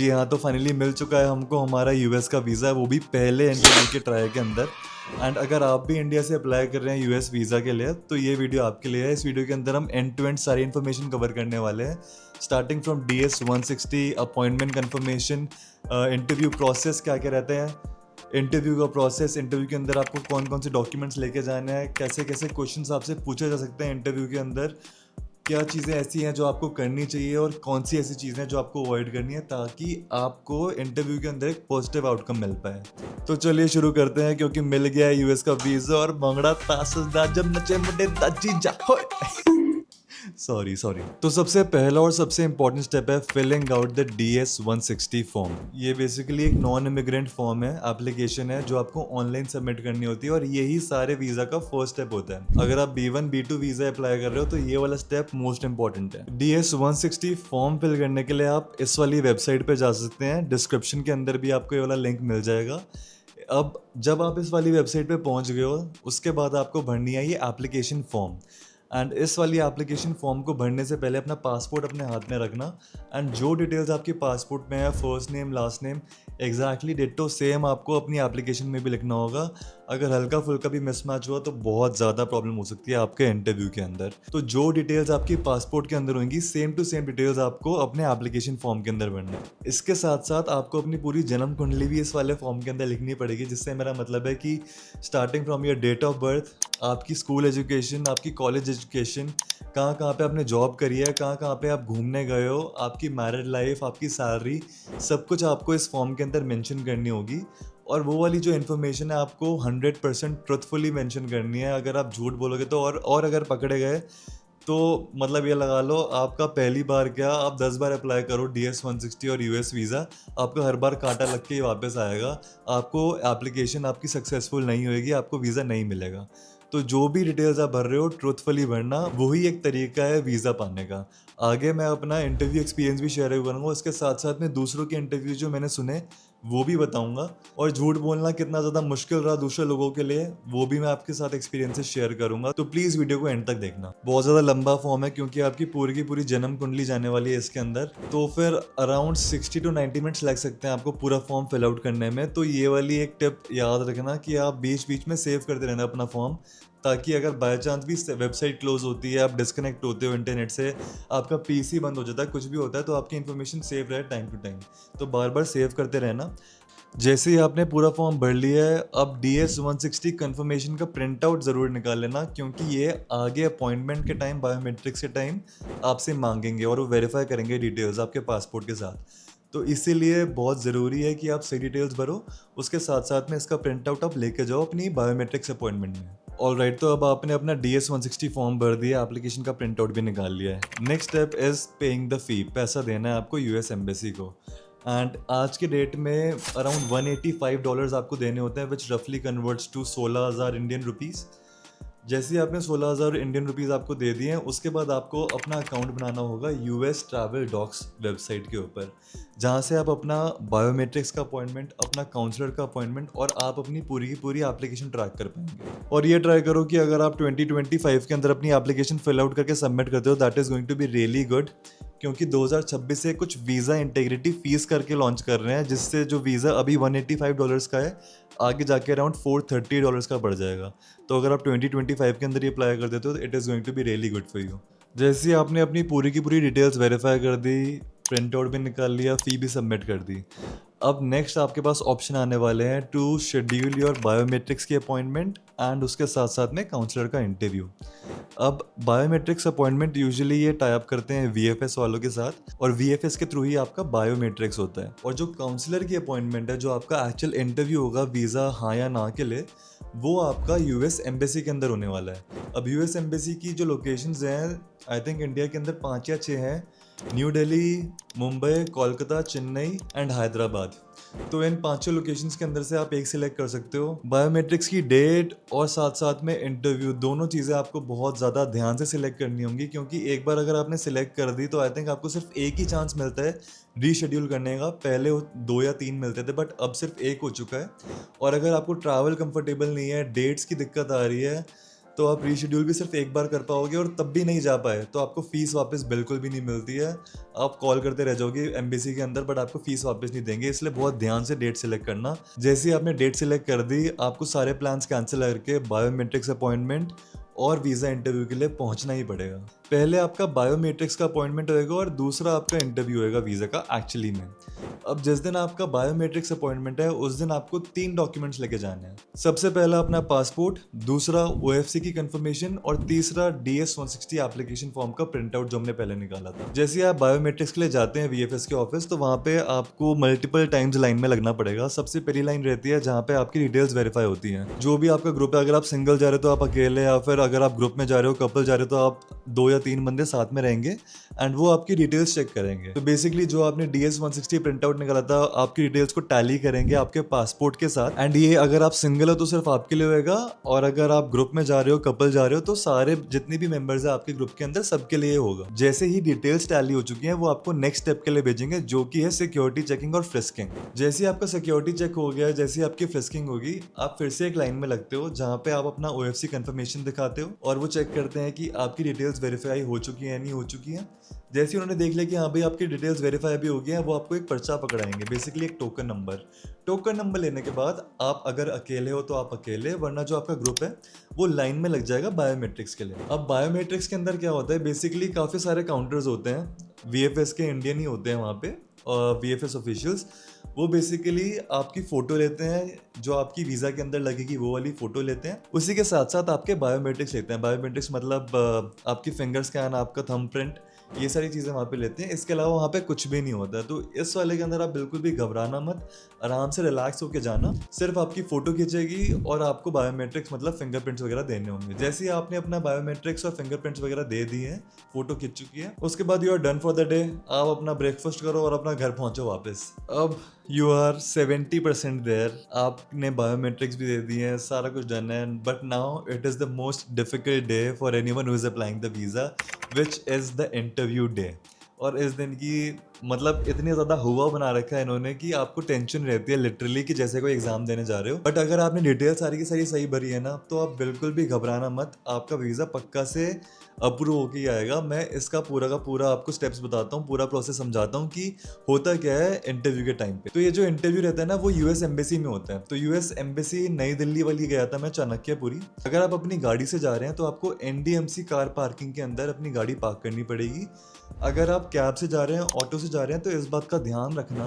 जी हाँ, तो फाइनली मिल चुका है हमको हमारा यूएस का वीज़ा, वो भी पहले इंटरव्यू के ट्रायल के अंदर। एंड अगर आप भी इंडिया से अप्लाई कर रहे हैं यूएस वीज़ा के लिए, तो ये वीडियो आपके लिए है। इस वीडियो के अंदर हम एंड टू एंड सारी इन्फॉर्मेशन कवर करने वाले हैं, starting from DS 160, appointment confirmation, interview process क्या क्या रहते हैं, इंटरव्यू का प्रोसेस, इंटरव्यू के अंदर आपको कौन कौन से डॉक्यूमेंट्स लेके जाने हैं, कैसे कैसे क्वेश्चंस आपसे पूछे जा सकते हैं इंटरव्यू के अंदर, क्या चीज़ें ऐसी हैं जो आपको करनी चाहिए और कौन सी ऐसी चीज़ें हैं जो आपको अवॉइड करनी है, ताकि आपको इंटरव्यू के अंदर एक पॉजिटिव आउटकम मिल पाए। तो चलिए शुरू करते हैं, क्योंकि मिल गया है यूएस का वीज़ा और भंगड़ा तासदा जब नचे मुंडे दाजी जा होए। सॉरी। तो सबसे पहला और सबसे इंपॉर्टेंट स्टेप है filling out the DS 160 form. ये बेसिकली एक नॉन इमिग्रेंट फॉर्म है, एप्लीकेशन है जो आपको ऑनलाइन सबमिट करनी होती है, और यही सारे वीज़ा का फर्स्ट स्टेप होता है। अगर आप B1 B2 वीज़ा अप्लाई कर रहे हो तो ये वाला स्टेप मोस्ट इंपॉर्टेंट है। DS 160 फॉर्म फिल करने के लिए आप इस वाली वेबसाइट पे जा सकते हैं, डिस्क्रिप्शन के अंदर भी आपको ये वाला लिंक मिल जाएगा। अब जब आप इस वाली वेबसाइट पे पहुंच गए हो, उसके बाद आपको भरनी है ये एप्लीकेशन फॉर्म। एंड इस वाली एप्लीकेशन फॉर्म को भरने से पहले अपना पासपोर्ट अपने हाथ में रखना, एंड जो डिटेल्स आपके पासपोर्ट में है, first name last name, exactly ditto same आपको अपनी एप्लीकेशन में भी लिखना होगा। अगर हल्का फुल्का भी मिसमैच हुआ तो बहुत ज़्यादा प्रॉब्लम हो सकती है आपके इंटरव्यू के अंदर। तो जो डिटेल्स आपकी पासपोर्ट के अंदर होंगी, सेम टू सेम डिटेल्स आपको अपने एप्लीकेशन फॉर्म के अंदर भरना है। इसके साथ साथ आपको अपनी पूरी जन्म कुंडली भी इस वाले फॉर्म के अंदर लिखनी पड़ेगी, जिससे मेरा मतलब है कि starting from your date of birth, आपकी स्कूल एजुकेशन, आपकी कॉलेज एजुकेशन, कहाँ कहाँ पे आपने जॉब करी है, कहाँ कहाँ पे आप घूमने गए हो, आपकी मैरिड लाइफ, आपकी सैलरी, सब कुछ आपको इस फॉर्म के अंदर मेंशन करनी होगी। और वो वाली जो इन्फॉर्मेशन है आपको 100% ट्रुथफुली मेंशन करनी है। अगर आप झूठ बोलोगे तो और अगर पकड़े गए तो मतलब ये लगा लो, आपका पहली बार क्या, आप 10 बार अप्लाई करो DS 160 और US वीज़ा, आपको हर बार कांटा लग के ही वापस आएगा। आपको एप्लीकेशन आपकी सक्सेसफुल नहीं होएगी, आपको वीज़ा नहीं मिलेगा। तो जो भी डिटेल्स आप भर रहे हो ट्रुथफुली भरना, वही एक तरीका है वीज़ा पाने का। आगे मैं अपना इंटरव्यू एक्सपीरियंस भी शेयर करूँगा, उसके साथ साथ में दूसरों के इंटरव्यू जो मैंने सुने वो भी बताऊंगा, और झूठ बोलना कितना ज़्यादा मुश्किल रहा दूसरे लोगों के लिए वो भी मैं आपके साथ एक्सपीरियंसेस शेयर करूंगा। तो प्लीज़ वीडियो को एंड तक देखना। बहुत ज़्यादा लंबा फॉर्म है, क्योंकि आपकी पूरी की पूरी जन्म कुंडली जाने वाली है इसके अंदर, तो फिर अराउंड 60 to 90 मिनट्स लग सकते हैं आपको पूरा फॉर्म फिल आउट करने में। तो ये वाली एक टिप याद रखना कि आप बीच बीच में सेव करते रहना अपना फॉर्म, ताकि अगर बाय चांस भी वेबसाइट क्लोज होती है, आप डिस्कनेक्ट होते हो इंटरनेट से, आपका PC बंद हो जाता है, कुछ भी होता है, तो आपकी इन्फॉर्मेशन सेव रहे टाइम टू टाइम। तो बार बार सेव करते रहना। जैसे ही आपने पूरा फॉर्म भर लिया है, अब DS 160 कन्फर्मेशन का प्रिंट आउट ज़रूर निकाल लेना, क्योंकि ये आगे अपॉइंटमेंट के टाइम, बायोमेट्रिक्स के टाइम आपसे मांगेंगे और वो वेरीफाई करेंगे डिटेल्स आपके पासपोर्ट के साथ। तो इसीलिए बहुत ज़रूरी है कि आप सही डिटेल्स भरो, उसके साथ साथ में इसका प्रिंट आउट आप लेके जाओ अपनी बायोमेट्रिक्स अपॉइंटमेंट में। ऑलराइट, तो अब आपने अपना DS 160 फॉर्म भर दिया, एप्लीकेशन का प्रिंट आउट भी निकाल लिया है। Next step is paying the fee. पैसा देना है आपको US एम्बेसी को, एंड आज के डेट में अराउंड $185 आपको देने होते हैं, विच रफली कन्वर्ट्स टू 16,000 इंडियन रुपीज़। जैसे ही आपने 16,000 इंडियन रुपीज़ आपको दे दिए हैं, उसके बाद आपको अपना अकाउंट बनाना होगा US ट्रैवल डॉक्स वेबसाइट के ऊपर, जहाँ से आप अपना बायोमेट्रिक्स का अपॉइंटमेंट, अपना काउंसलर का अपॉइंटमेंट और आप अपनी पूरी की पूरी एप्लीकेशन ट्रैक कर पाएंगे। और ये ट्राई करो कि अगर आप 2025 के अंदर अपनी एप्लीकेशन फिल आउट करके सबमिट करते हो, that is going to be really good, क्योंकि 2026 से कुछ वीज़ा इंटीग्रिटी फीस करके लॉन्च कर रहे हैं, जिससे जो वीज़ा अभी $185 का है, आगे जाके अराउंड $430 का बढ़ जाएगा। तो अगर आप 2025 के अंदर ये अप्लाई कर देते हो तो it is going to be really good for you. जैसे ही आपने अपनी पूरी की पूरी डिटेल्स वेरीफाई कर दी, प्रिंट आउट भी निकाल लिया, फ़ी भी सबमिट कर दी, अब नेक्स्ट आपके पास ऑप्शन आने वाले हैं टू शेड्यूल योर बायोमेट्रिक्स की अपॉइंटमेंट एंड उसके साथ साथ में काउंसलर का इंटरव्यू। अब बायोमेट्रिक्स अपॉइंटमेंट यूजुअली ये टाई अप करते हैं VFS वालों के साथ, और VFS के थ्रू ही आपका बायोमेट्रिक्स होता है। और जो काउंसलर की अपॉइंटमेंट है, जो आपका एक्चुअल इंटरव्यू होगा वीज़ा हाँ या ना के लिए, वो आपका US एम्बेसी के अंदर होने वाला है। अब US एम्बेसी की जो लोकेशंस हैं, आई थिंक इंडिया के अंदर 5 या 6 हैं, न्यू दिल्ली, मुंबई, कोलकाता, चेन्नई एंड हैदराबाद। तो इन 5 लोकेशंस के अंदर से आप एक सिलेक्ट कर सकते हो। बायोमेट्रिक्स की डेट और साथ साथ में इंटरव्यू, दोनों चीज़ें आपको बहुत ज़्यादा ध्यान से सिलेक्ट करनी होंगी, क्योंकि एक बार अगर आपने सिलेक्ट कर दी तो आई थिंक आपको सिर्फ एक ही चांस मिलता है रीशेड्यूल करने का। पहले 2 या 3 मिलते थे, बट अब सिर्फ एक हो चुका है। और अगर आपको ट्रैवल कंफर्टेबल नहीं है, डेट्स की दिक्कत आ रही है, तो आप रीशेड्यूल भी सिर्फ एक बार कर पाओगे, और तब भी नहीं जा पाए तो आपको फीस वापस बिल्कुल भी नहीं मिलती है। आप कॉल करते रह जाओगे एम्बेसी के अंदर, बट आपको फीस वापस नहीं देंगे, इसलिए बहुत ध्यान से डेट सेलेक्ट करना। जैसे ही आपने डेट सेलेक्ट कर दी, आपको सारे प्लान्स कैंसिल करके बायोमेट्रिक्स अपॉइंटमेंट और वीज़ा इंटरव्यू के लिए पहुंचना ही पड़ेगा। पहले आपका बायोमेट्रिक्स का अपॉइंटमेंट होएगा और दूसरा आपका इंटरव्यू होएगा वीज़ा का एक्चुअली में। अब जिस दिन आपका बायोमेट्रिक्स अपॉइंटमेंट है उस दिन आपको 3 डॉक्यूमेंट्स लेके जाने हैं। सबसे पहला अपना पासपोर्ट, दूसरा ओएफसी की कंफर्मेशन और तीसरा DS 160 एप्लीकेशन फॉर्म का प्रिंट आउट जो हमने पहले निकाला था। जैसे आप बायोमेट्रिक्स के लिए जाते हैं वीएफएस के ऑफिस, तो वहाँ पे आपको मल्टीपल टाइम्स लाइन में लगना पड़ेगा। सबसे पहली लाइन रहती है जहाँ पे आपकी डिटेल्स वेरीफाई होती हैं। जो भी आपका ग्रुप है, अगर आप सिंगल जा रहे हो तो आप अकेले, या फिर अगर आप ग्रुप में जा रहे हो, कपल जा रहे हो, तो आप 2 या 3 बंदे साथ में रहेंगे एंड वो आपकी डिटेल्स चेक करेंगे। तो बेसिकली जो आपने DS 160 प्रिंट आउट निकाला था, आपकी डिटेल्स को टैली करेंगे आपके पासपोर्ट के साथ। एंड ये अगर आप सिंगल हो तो सिर्फ आपके लिए होएगा, और अगर आप ग्रुप में जा रहे हो, कपल जा रहे हो, तो सारे जितने भी मेंबर्स है आपके ग्रुप के अंदर सबके लिए होगा। जैसे ही डिटेल्स टैली हो चुकी हैं, वो आपको नेक्स्ट स्टेप के लिए भेजेंगे, जो कि है सिक्योरिटी चेकिंग और फ्रिस्किंग। जैसे ही आपका सिक्योरिटी चेक हो गया, जैसे ही आपकी फ्रिस्किंग होगी, आप फिर से एक लाइन में लगते हो जहाँ पे आप अपना OFC कंफर्मेशन दिखाते हो, और वो चेक करते हैं कि आपकी डिटेल्स वेरीफाई हो चुकी है नहीं हो चुकी हैं। जैसे ही उन्होंने देख लिया कि हाँ भाई आपकी डिटेल्स वेरीफाई भी हो गई हैं, वो आपको एक पर्चा पकड़ाएंगे, बेसिकली एक टोकन नंबर लेने के बाद आप अगर अकेले हो तो आप अकेले, वरना जो आपका ग्रुप है वो लाइन में लग जाएगा बायोमेट्रिक्स के लिए। अब बायोमेट्रिक्स के अंदर क्या होता है, बेसिकली काफ़ी सारे काउंटर्स होते हैं, VFS के इंडियन ही होते हैं वहाँ पे, और VFS ऑफिशियल्स, वो बेसिकली आपकी फ़ोटो लेते हैं, जो आपकी वीज़ा के अंदर लगेगी वो वाली फ़ोटो लेते हैं। उसी के साथ साथ आपके बायोमेट्रिक्स लेते हैं। बायोमेट्रिक्स मतलब आपकी फिंगर स्कैन, आपका थंब प्रिंट, ये सारी चीज़ें वहाँ पे लेते हैं। इसके अलावा वहाँ पे कुछ भी नहीं होता। तो इस वाले के अंदर आप बिल्कुल भी घबराना मत, आराम से रिलैक्स होके जाना। सिर्फ आपकी फ़ोटो खींचेगी और आपको बायोमेट्रिक्स मतलब फिंगरप्रिंट्स वगैरह देने होंगे। जैसे ही आपने अपना बायोमेट्रिक्स और फिंगरप्रिंट्स वगैरह दे दिए हैं, फ़ोटो खींच चुकी है, उसके बाद you are done for the day. आप अपना ब्रेकफास्ट करो और अपना घर पहुँचो वापस। अब यू आर 70% देयर, आपने बायोमेट्रिक्स भी दे दिए हैं, सारा कुछ डन है, but now it is the most difficult day for anyone who is applying the visa, which is the interview day. और इस दिन की मतलब इतनी ज़्यादा हुआ बना रखा है इन्होंने कि आपको टेंशन रहती है लिटरली कि जैसे कोई एग्जाम देने जा रहे हो। बट अगर आपने डिटेल सारी की सारी सही भरी है ना, तो आप बिल्कुल भी घबराना मत, आपका वीज़ा पक्का से अप्रूव होके ही आएगा। मैं इसका पूरा का पूरा आपको स्टेप्स बताता हूँ, पूरा प्रोसेस समझाता हूँ कि होता क्या है इंटरव्यू के टाइम पे। तो ये जो इंटरव्यू रहता है ना, वो US एम्बेसी में होता है। तो US एम्बेसी नई दिल्ली वाली गया था मैं, चाणक्यपुरी। अगर आप अपनी गाड़ी से जा रहे हैं तो आपको NDMC कार पार्किंग के अंदर अपनी गाड़ी पार्क करनी पड़ेगी। अगर आप कैब से जा रहे हैं, ऑटो से जा रहे हैं, तो इस बात का ध्यान रखना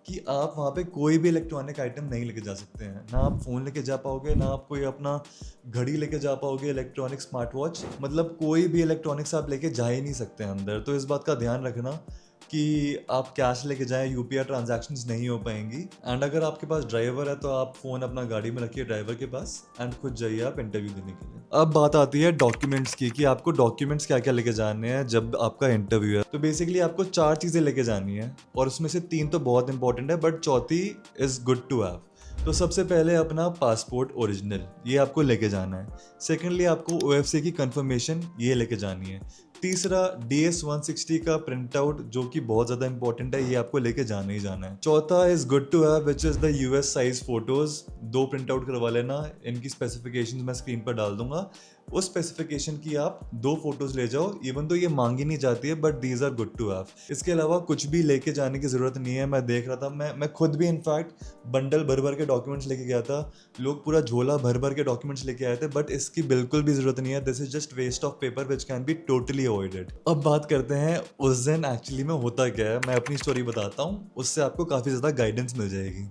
कि आप वहाँ पे कोई भी इलेक्ट्रॉनिक आइटम नहीं लेके जा सकते हैं। ना आप फ़ोन लेके जा पाओगे, ना आप कोई अपना घड़ी लेके जा पाओगे, इलेक्ट्रॉनिक स्मार्ट वॉच, मतलब कोई भी इलेक्ट्रॉनिक्स आप लेके जा ही नहीं सकते हैं अंदर। तो इस बात का ध्यान रखना कि आप कैश लेके जाएं, UPI ट्रांजैक्शंस नहीं हो पाएंगी। एंड अगर आपके पास ड्राइवर है तो आप फ़ोन अपना गाड़ी में रखिए ड्राइवर के पास, एंड खुद जाइए आप इंटरव्यू देने के लिए। अब बात आती है डॉक्यूमेंट्स की, कि आपको डॉक्यूमेंट्स क्या क्या लेके जाने हैं जब आपका इंटरव्यू है। तो बेसिकली आपको 4 चीज़ें लेके जानी है, और उसमें से 3 तो बहुत इंपॉर्टेंट है, बट चौथी इज़ गुड टू हैव। तो सबसे पहले अपना पासपोर्ट ओरिजिनल, ये आपको लेके जाना है। सेकेंडली आपको OFC की कंफर्मेशन, ये लेके जानी है। तीसरा DS 160 का प्रिंट आउट, जो कि बहुत ज़्यादा इंपॉर्टेंट है, ये आपको लेके जाना ही जाना है। चौथा is good to have, which is the US size photos. 2 print out करवा लेना, इनकी स्पेसिफिकेशंस मैं स्क्रीन पर डाल दूंगा। उस स्पेसिफिकेशन की आप 2 फोटोज ले जाओ, इवन तो ये मांगी नहीं जाती है, but these are good to have. इसके अलावा कुछ भी लेके जाने की ज़रूरत नहीं है। मैं देख रहा था, मैं खुद भी इनफैक्ट बंडल भर भर के डॉक्यूमेंट्स लेके गया था, लोग पूरा झोला भर भर के डॉक्यूमेंट्स लेके आए थे, बट इसकी बिल्कुल भी ज़रूरत नहीं है। This is just waste of paper which can be totally avoided. अब बात करते हैं उस दिन एक्चुअली में होता क्या है। मैं अपनी स्टोरी बताता हूँ, उससे आपको काफ़ी ज़्यादा गाइडेंस मिल जाएगी।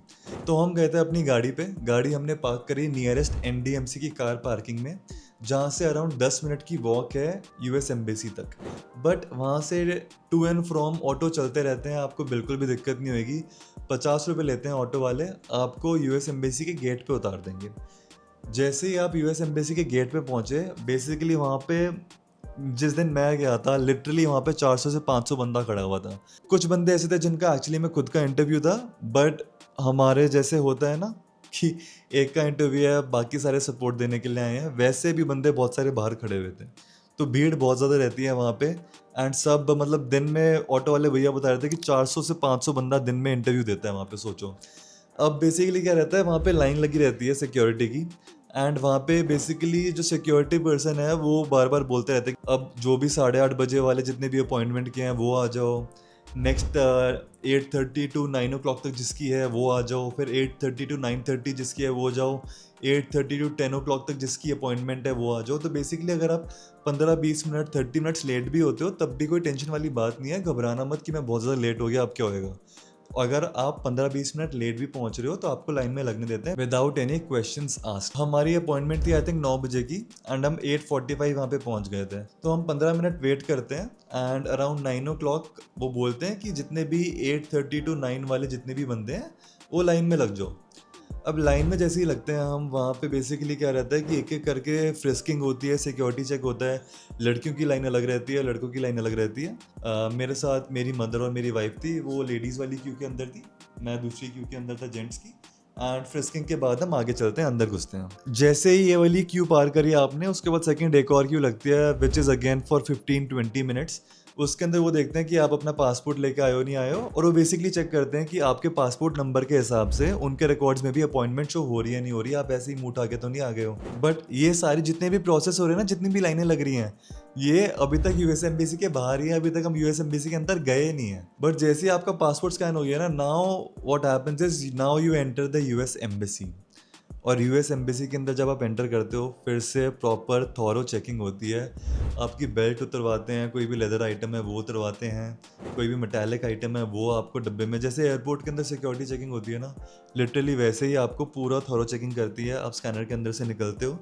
तो हम गए थे अपनी गाड़ी पे, गाड़ी हमने पार्क करी नियरेस्ट NDMC की कार पार्किंग में, जहाँ से अराउंड 10 मिनट की वॉक है US एम्बेसी तक। बट वहाँ से टू एंड फ्रॉम ऑटो चलते रहते हैं, आपको बिल्कुल भी दिक्कत नहीं होगी। 50 रुपये लेते हैं ऑटो वाले, आपको US एम्बेसी के गेट पे उतार देंगे। जैसे ही आप US एम्बेसी के गेट पे पहुँचे, बेसिकली वहाँ पे जिस दिन मैं गया था, लिटरली वहाँ पे 400 से 500 बंदा खड़ा हुआ था। कुछ बंदे ऐसे थे जिनका एक्चुअली में खुद का इंटरव्यू था, बट हमारे जैसे होता है ना कि एक का इंटरव्यू है, बाकी सारे सपोर्ट देने के लिए आए हैं, वैसे भी बंदे बहुत सारे बाहर खड़े हुए थे। तो भीड़ बहुत ज़्यादा रहती है वहाँ पे। एंड सब मतलब दिन में, ऑटो वाले भैया बता रहे थे कि 400 से 500 बंदा दिन में इंटरव्यू देता है वहाँ पे, सोचो। अब बेसिकली क्या रहता है, वहाँ पे लाइन लगी रहती है सिक्योरिटी की, एंड वहाँ पे बेसिकली जो सिक्योरिटी पर्सन है वो बार बार बोलते रहते हैं अब जो भी 8:30 बजे वाले जितने भी अपॉइंटमेंट किए हैं वो आ जाओ, नेक्स्ट 8:30 टू 9 o'clock तक जिसकी है वो आ जाओ, फिर 8:30 टू 9:30 जिसकी है वो जाओ, 8:30 टू 10 o'clock तक जिसकी अपॉइंटमेंट है वो आ जाओ। तो बेसिकली अगर आप 15-20 मिनट 30 मिनट्स लेट भी होते हो तब भी कोई टेंशन वाली बात नहीं है, घबराना मत कि मैं बहुत ज़्यादा लेट हो गया अब क्या होएगा। अगर आप 15-20 मिनट लेट भी पहुंच रहे हो तो आपको लाइन में लगने देते हैं विदाउट एनी क्वेश्चंस आस्क्ड। हमारी अपॉइंटमेंट थी आई थिंक 9 बजे की एंड हम 8:45 वहाँ पे पहुंच गए थे। तो हम 15 मिनट वेट करते हैं एंड अराउंड 9 o'clock वो बोलते हैं कि जितने भी 8:30 टू 9 वाले जितने भी बंदे हैं वो लाइन में लग जाओ। अब लाइन में जैसे ही लगते हैं हम वहाँ पे बेसिकली क्या रहता है कि एक एक करके फ्रिस्किंग होती है, सिक्योरिटी चेक होता है, लड़कियों की लाइन अलग रहती है, लड़कों की लाइन अलग रहती है। मेरे साथ मेरी मदर और मेरी वाइफ थी, वो लेडीज़ वाली क्यू के अंदर थी, मैं दूसरी क्यू के अंदर था जेंट्स की। एंड फ्रिस्किंग के बाद हम आगे चलते हैं, अंदर घुसते हैं। जैसे ही ये वाली क्यू पार करी आपने उसके बाद सेकंड एक और क्यू लगती है which is again for 15-20 minutes. उसके अंदर वो देखते हैं कि आप अपना पासपोर्ट लेके आए हो नहीं आए हो, और वो बेसिकली चेक करते हैं कि आपके पासपोर्ट नंबर के हिसाब से उनके रिकॉर्ड्स में भी अपॉइंटमेंट शो हो रही है नहीं हो रही है, आप ऐसे ही मुंह उठा के तो नहीं आ गए हो। बट ये सारी जितने भी प्रोसेस हो रहे हैं ना, जितनी भी लाइनें लग रही हैं, ये अभी तक यूएस एम्बेसी के बाहर ही है, अभी तक हम यूएस एम्बेसी के अंदर गए नहीं है। बट जैसे ही आपका पासपोर्ट स्कैन हो गया ना, now what happens is now you enter the US embassy. और यूएस एम्बेसी के अंदर जब आप एंटर करते हो फिर से प्रॉपर थॉरो चेकिंग होती है। आपकी बेल्ट उतरवाते हैं, कोई भी लेदर आइटम है वो उतरवाते हैं, कोई भी मेटालिक आइटम है वो आपको डब्बे में, जैसे एयरपोर्ट के अंदर सिक्योरिटी चेकिंग होती है ना, लिटरली वैसे ही आपको पूरा थॉरो चेकिंग करती है। आप स्कैनर के अंदर से निकलते हो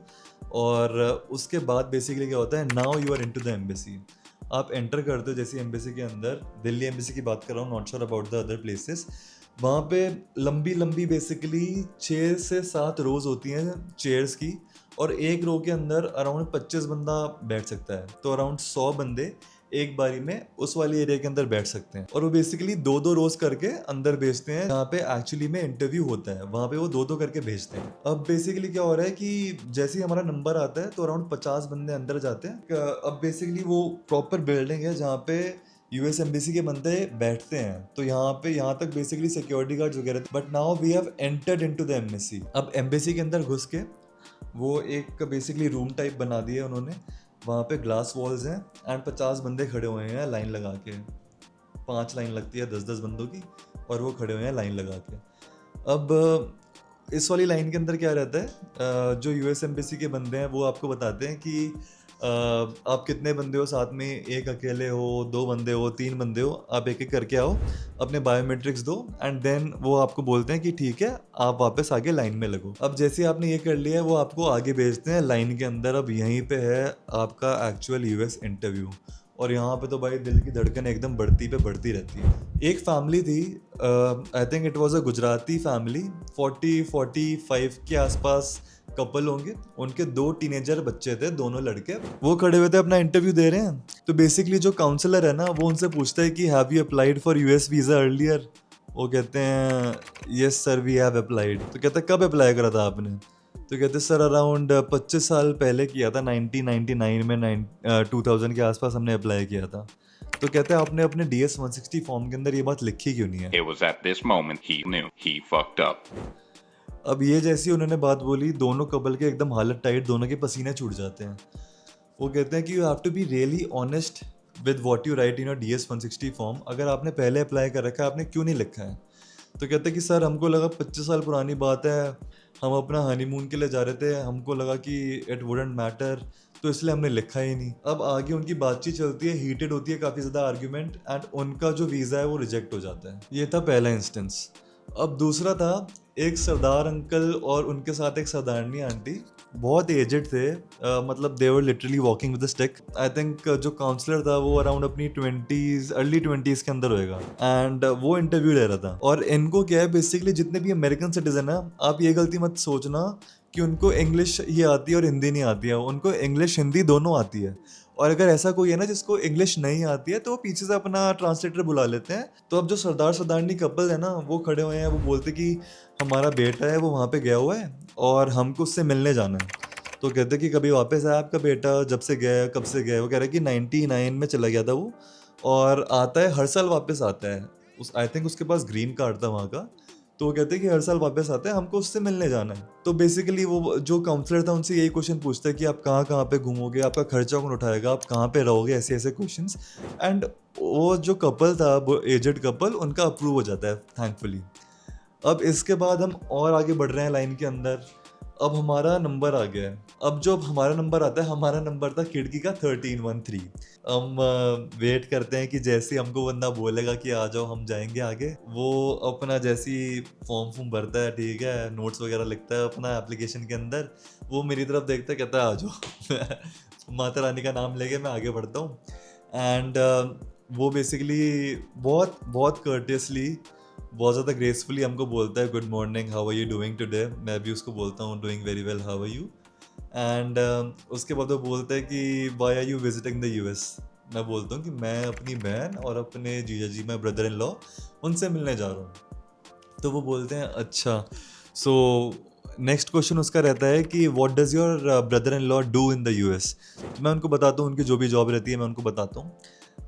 और उसके बाद बेसिकली क्या होता है, now you are into the embassy. आप एंटर करते हो जैसे एम्बेसी के अंदर, दिल्ली एम्बेसी की बात कर रहा हूँ, not sure about the other places. वहाँ पे लंबी लंबी बेसिकली 6 से 7 रोज होती हैं चेयर्स की, और एक रो के अंदर अराउंड 25 बंदा बैठ सकता है। तो अराउंड 100 बंदे एक बारी में उस वाली एरिया के अंदर बैठ सकते हैं। और वो बेसिकली 2-2 रोज करके अंदर भेजते हैं, जहाँ पे एक्चुअली में इंटरव्यू होता है वहाँ पे वो 2-2 करके भेजते हैं। अब बेसिकली क्या हो रहा है कि जैसे ही हमारा नंबर आता है तो अराउंड 50 बंदे अंदर जाते हैं। अब बेसिकली वो प्रॉपर बिल्डिंग है जहाँ पे यूएस एम्बेसी के बंदे बैठते हैं। तो यहाँ तक बेसिकली सिक्योरिटी गार्ड्स वगैरह, but now we have entered into the embassy. अब एम्बेसी के अंदर घुस के वो एक बेसिकली रूम टाइप बना दिया है उन्होंने, वहाँ पे ग्लास वॉल्स हैं एंड 50 बंदे खड़े हुए हैं लाइन लगा के। 5 लाइन लगती है 10-10 बंदों की, और वो खड़े हुए हैं लाइन लगा के। अब इस वाली लाइन के अंदर क्या रहता है, जो यूएस एम्बेसी के बंदे हैं वो आपको बताते हैं कि आप कितने बंदे हो साथ में, एक अकेले हो, 2 बंदे हो, 3 बंदे हो, आप एक एक करके आओ, अपने बायोमेट्रिक्स दो एंड देन वो आपको बोलते हैं कि ठीक है आप वापस आगे लाइन में लगो। अब जैसे ही आपने ये कर लिया है वो आपको आगे भेजते हैं लाइन के अंदर। अब यहीं पे है आपका एक्चुअल यूएस इंटरव्यू, और यहाँ पे तो भाई दिल की धड़कन एकदम बढ़ती पे बढ़ती रहती है। एक फैमिली थी, I think it was a Gujarati family, 40-45 के आसपास कपल होंगे, उनके 2 टीनेजर बच्चे थे, दोनों लड़के, वो खड़े हुए थे अपना इंटरव्यू दे रहे हैं। तो बेसिकली जो काउंसलर है ना वो उनसे पूछता है कि have you applied for US visa earlier. वो कहते हैं yes sir we have applied. तो कहते हैं कब अप्लाई करा था आपने? तो कहते सर अराउंड 25 साल पहले किया था, 1999 में 2000 के आसपास हमने अप्लाई किया था। तो कहते हैं आपने अपने DS 160 फॉर्म के अंदर ये बात लिखी क्यों नहीं है? It was at this moment he knew he fucked up. अब ये जैसी उन्होंने बात बोली, दोनों कपल के एकदम हालत टाइट, दोनों के पसीने छूट जाते हैं। वो कहते हैं कि you have to be really honest with what you write in your DS 160 form. अगर आपने पहले अप्लाई कर रखा है, आपने क्यों नहीं लिखा है? तो कहते हैं कि सर हमको लगा 25 साल पुरानी बात है, हम अपना हनीमून के लिए जा रहे थे, हमको लगा कि इट वुडंट मैटर, तो इसलिए हमने लिखा ही नहीं। अब आगे उनकी बातचीत चलती है, हीटेड होती है काफ़ी ज़्यादा आर्ग्यूमेंट, एंड उनका जो वीज़ा है वो रिजेक्ट हो जाता है। ये था पहला इंस्टेंस। अब दूसरा था, एक सरदार अंकल और उनके साथ एक सरदारनी आंटी, बहुत एजेड थे, मतलब they were literally walking with a stick. I think जो काउंसलर था वो अराउंड अपनी 20s अर्ली 20s के अंदर होएगा, एंड वो इंटरव्यू ले रहा था। और इनको क्या है, बेसिकली जितने भी अमेरिकन सिटीजन है, आप ये गलती मत सोचना कि उनको इंग्लिश ही आती है और हिंदी नहीं आती है, उनको इंग्लिश हिंदी दोनों आती है। और अगर ऐसा कोई है ना जिसको इंग्लिश नहीं आती है तो वो पीछे से अपना ट्रांसलेटर बुला लेते हैं। तो अब जो सरदार सरदारनी कपल है ना वो खड़े हुए हैं, वो बोलते कि हमारा बेटा है वो वहाँ पे गया हुआ है और हमको उससे मिलने जाना है। तो कहते कि कभी वापस आया आपका बेटा, जब से गया, कब से गया? वो कह रहा है कि 99 में चला गया था वो, और आता है हर साल वापस आता है। उस आई थिंक उसके पास ग्रीन कार्ड था वहाँ का, तो वो कहते हैं कि हर साल वापस आते हैं, हमको उससे मिलने जाना है। तो बेसिकली वो जो काउंसलर था उनसे यही क्वेश्चन पूछता है कि आप कहाँ कहाँ पे घूमोगे, आपका खर्चा कौन उठाएगा, आप कहाँ पे रहोगे, ऐसे ऐसे क्वेश्चंस। एंड वो जो कपल था, वो एजेड कपल, उनका अप्रूव हो जाता है थैंकफुली। अब इसके बाद हम और आगे बढ़ रहे हैं लाइन के अंदर। अब हमारा नंबर आ गया है। अब जो हमारा नंबर आता है, हमारा नंबर था खिड़की का 1313। हम वेट करते हैं कि जैसे ही हमको बंदा बोलेगा कि आ जाओ, हम जाएंगे आगे। वो अपना जैसी फॉर्म भरता है, ठीक है, नोट्स वगैरह लिखता है अपना एप्लीकेशन के अंदर, वो मेरी तरफ देखता है, कहता है आ जाओ। माता रानी का नाम लेके मैं आगे बढ़ता हूँ। एंड वो बेसिकली बहुत बहुत कर्टियसली, बहुत ज़्यादा ग्रेसफुली हमको बोलता है good morning, how are you doing today. मैं भी उसको बोलता हूँ doing very well, how are you. And उसके बाद वो बोलता है कि why are you visiting the US. मैं बोलता हूँ कि मैं अपनी बहन और अपने जीजा जी, मैं ब्रदर इन लॉ, उनसे मिलने जा रहा हूँ। तो वो बोलते हैं अच्छा। सो नेक्स्ट क्वेश्चन उसका रहता है कि what does your brother in law do in the US. मैं उनको बताता हूँ उनकी जो भी जॉब रहती है, मैं उनको बताता हूँ।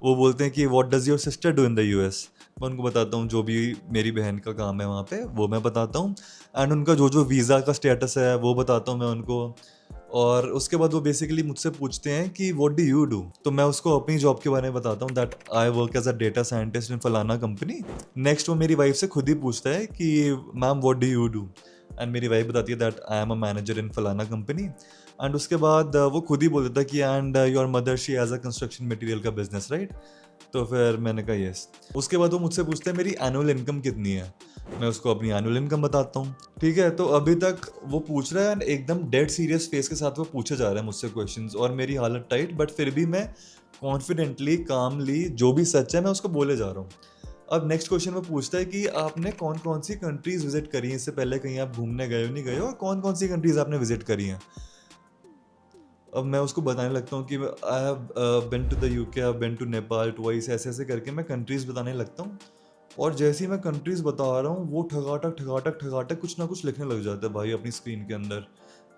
वो बोलते हैं कि what does your sister do in the US. मैं उनको बताता हूँ जो भी मेरी बहन का काम है वहाँ पे, वो मैं बताता हूँ। एंड उनका जो जो वीज़ा का स्टेटस है वो बताता हूँ मैं उनको। और उसके बाद वो बेसिकली मुझसे पूछते हैं कि व्हाट डू यू डू। तो मैं उसको अपनी जॉब के बारे में बताता हूँ that I work as a data scientist in फलाना कंपनी। नेक्स्ट वो मेरी वाइफ से खुद ही पूछता है कि ma'am what do you do. And मेरी वाइफ बताती है that I am a manager in फलाना कंपनी। एंड उसके बाद वो खुद ही बोल देता है कि and your mother she as a construction material का बिजनेस, राइट। तो फिर मैंने कहा यस। उसके बाद वो मुझसे पूछते हैं मेरी एनुअल इनकम कितनी है। मैं उसको अपनी एनुअल इनकम बताता हूँ, ठीक है। तो अभी तक वो पूछ रहा है and एकदम डेड सीरियस फेस के साथ वो पूछे जा रहा है मुझसे क्वेश्चंस, और मेरी हालत टाइट, बट फिर भी मैं कॉन्फिडेंटली, कामली, जो भी सच है मैं उसको बोले जा रहा हूँ। अब नेक्स्ट क्वेश्चन में पूछता है कि आपने कौन कौन सी कंट्रीज विजिट करी हैं, इससे पहले कहीं आप घूमने गए हो नहीं गए हो, और कौन कौन सी कंट्रीज आपने विजिट करी हैं। अब मैं उसको बताने लगता हूँ कि I have been to the UK, I have been to Nepal twice, ऐसे ऐसे करके मैं कंट्रीज़ बताने लगता हूँ। और जैसे ही मैं कंट्रीज़ बता रहा हूँ, वो ठगाटक ठगाटक ठगाटक कुछ ना कुछ लिखने लग जाता है भाई अपनी स्क्रीन के अंदर।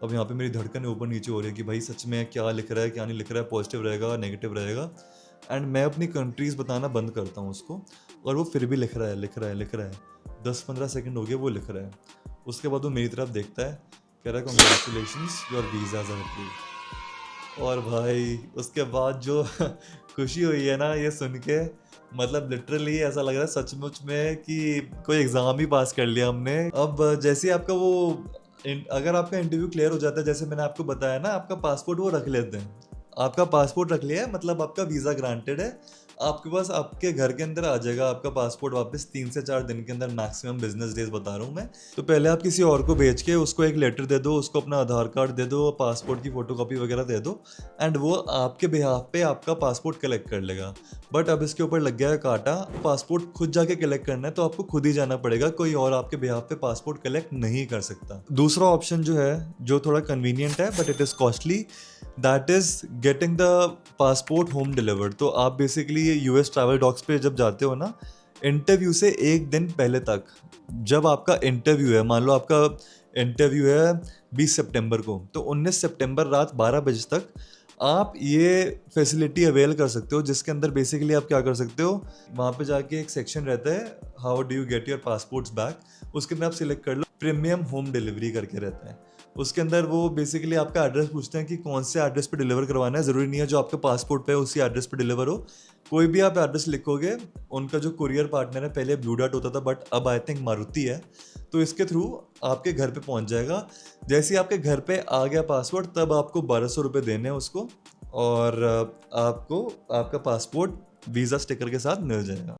अब यहाँ पे मेरी धड़कन ऊपर नीचे हो रही है कि भाई सच में क्या लिख रहा है, क्या नहीं लिख रहा है, पॉजिटिव रहेगा, नेगेटिव रहेगा। एंड मैं अपनी कंट्रीज़ बताना बंद करता हूँ उसको, और वो फिर भी लिख रहा है लिख रहा है लिख रहा है। 10-15 सेकंड हो गए वो लिख रहा है। उसके बाद वो मेरी तरफ देखता है, कह रहा है congratulations, your visas are approved. और भाई उसके बाद जो खुशी हुई है ना ये सुन के, मतलब लिटरली ऐसा लग रहा है सचमुच में कि कोई एग्ज़ाम ही पास कर लिया हमने। अब जैसे ही आपका वो अगर आपका इंटरव्यू क्लियर हो जाता है, जैसे मैंने आपको बताया ना, आपका पासपोर्ट वो रख लेते हैं। आपका पासपोर्ट रख लिया है, मतलब आपका वीज़ा ग्रांटेड है। आपके पास आपके घर के अंदर आ जाएगा आपका पासपोर्ट वापस 3 से 4 दिन के अंदर, मैक्सिमम बिजनेस डेज बता रहा हूँ मैं। तो पहले आप किसी और को भेज के उसको एक लेटर दे दो, उसको अपना आधार कार्ड दे दो, पासपोर्ट की फोटोकॉपी वगैरह दे दो, एंड वो आपके बिहाफ पे आपका पासपोर्ट कलेक्ट कर लेगा। बट अब इसके ऊपर लग गया है कांटा, पासपोर्ट खुद जाके कलेक्ट करना है तो आपको खुद ही जाना पड़ेगा, कोई और आपके बिहाफ पे पासपोर्ट कलेक्ट नहीं कर सकता। दूसरा ऑप्शन जो है, जो थोड़ा कन्वीनियंट है but it is costly, that is getting the passport home delivered. तो आप बेसिकली ये यूएस ट्रैवल डॉक्स पे जब जाते हो ना, इंटरव्यू से एक दिन पहले तक, जब आपका इंटरव्यू है, मान लो आपका इंटरव्यू है 20 सितंबर को, तो 19 सितंबर रात 12 बजे तक आप ये फैसिलिटी अवेल कर सकते हो, जिसके अंदर बेसिकली आप क्या कर सकते हो, वहाँ पे जाके एक सेक्शन रहता है, how do you get your passports back, उसके अंदर आप सिलेक्ट कर लो प्रीमियम होम डिलीवरी करके रहता है। उसके अंदर वो बेसिकली आपका एड्रेस पूछते हैं कि कौन से एड्रेस पे डिलीवर करवाना है। ज़रूरी नहीं है जो आपके पासपोर्ट पे है उसी एड्रेस पे डिलीवर हो, कोई भी आप एड्रेस लिखोगे। उनका जो कुरियर पार्टनर है, पहले ब्लू डार्ट होता था बट अब आई थिंक मारुति है, तो इसके थ्रू आपके घर पे पहुंच जाएगा। जैसे ही आपके घर पे आ गया पासपोर्ट, तब आपको 1200 रुपये देने हैं उसको, और आपको आपका पासपोर्ट वीज़ा स्टिकर के साथ मिल जाएगा।